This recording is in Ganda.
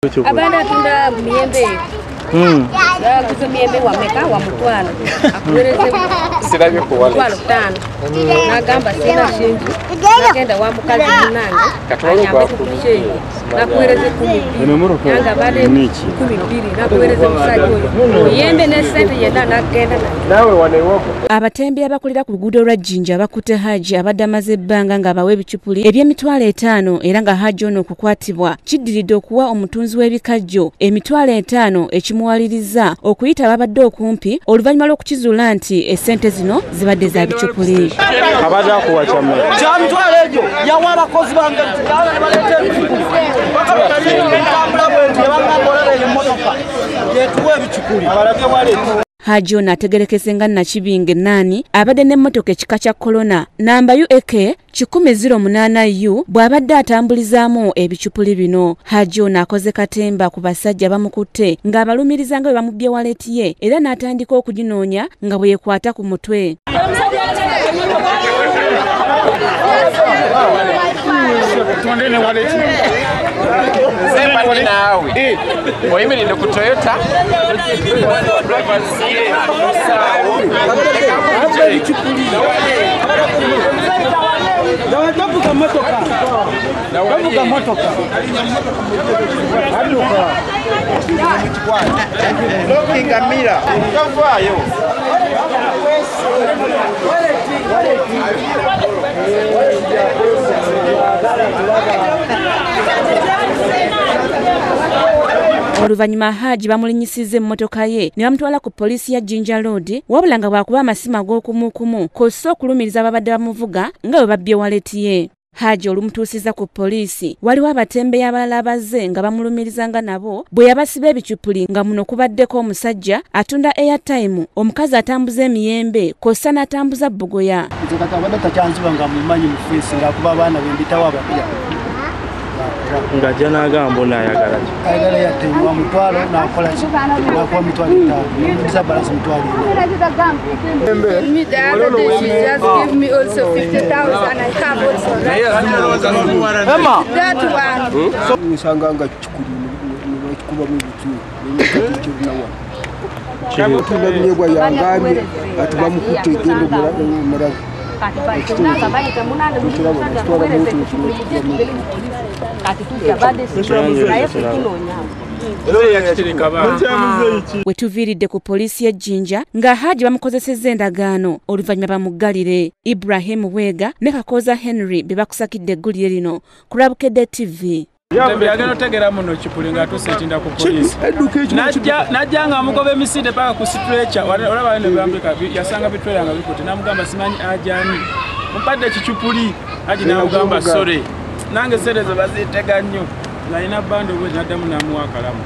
Abana tunda miyembe. Kuzo miyembe wa meka wa mutwalo. Akuwereze sirabye ko wale. Mutwalo 5. Nagamba sina shinji. Nagenda wa mukazi munange. Anyambe kumushenyi. Nakuwereze 12. Yanga bade 12. Nakuwereze musaji oyo. Miyembe ne sente yenda nagenda nawe wanewoko. Abatembe abakulira ku luguudo lwa Jinja bakutte Haji abadde amaze ebbanga nga bawe ebicupuli eby'emitwalo 5 era nga Haji ono okukwatibwa kiddiridde okuwa omutunzi w'ebikajjo emitwalo 5 ekimuwaliriza okuyita ababadde okumpi oluvannyuma lw'okukizuula nti essente zino zibadde za bicupuli. Abadde akuwa kyama. Kya mitwalo egyo yawa abakozi bange ne baleeta ebicupuli. Haji ono ategerekese nga Nakibinge Nani abadde n'emmotoka ekika kya Corona namba UAK 1008U bw'abadde atambulizaamu ebicupuli bino. Haji ono akoze katemba ku basajja bamukutte ng'abalumiriza nga bwe bamubbye waleti ye era n'atandika okuginoonya nga bwe yekwata ku mutwe. Tuondene waleti. Sema ni nawe. Oyimirinde ku Toyota. Davuga motoka. Davuga motoka. Aduka. Lokinga mira. Kavayo. Oluvannyuma Haji bamulinyisiza emmotoka ye ne bamutwala ku poliisi ya Jinja Road wabula nga bwakuba amasimu ag'okumukumu kosa okulumiriza ababadde bamuvuga nga bwe babbye waleti ye. Haji olumutuusiza ku poliisi waliwo abatembeeyi abalala abazze nga bamulumiriza nga nabo bwe yabasiba ebicupuli nga muno kubaddeko omusajja atunda airtime omukazi atambuza emiyembe kosa n'atambuza bbogoya. Nze kati abadde takyanziba nga mumanyi mu feesi nga kuba abaana bembitawo abapya. Nga janagamba onayagala ki? Ayagala yatemwa mutwalo nakola ki? Nakuwa mitwalo 5. Nomulisa balance mitwalo 4. Me the other day she just gave me also 50,000. I have also right now. That one. So nisanga nga chikuli kuba mu bitu. Chamo tunda nyebwa yangani atuba mukutte gendo mura. Wetuviiridde ku poliisi ya Jinja nga Haji bamukozesezza endagaano oluvannyuma bamuggalire. Ibrahim Wega ne Kakoza Henry be bakusakidde eggulire lino ku Rabukedde TV. Yagenda otegera muno kipuli nga tusetinda ku poliisi. Najja nga amugoba emisinde paka ku stretcher olaba ne bambika yasanga bitwera nga bikutte namugamba simanyi ajani. Mpadde kicupuli Haji namugamba sore. Nange sere ze bazitega nnyo. Nga ina bando bwe naddamu namuwa kalamu.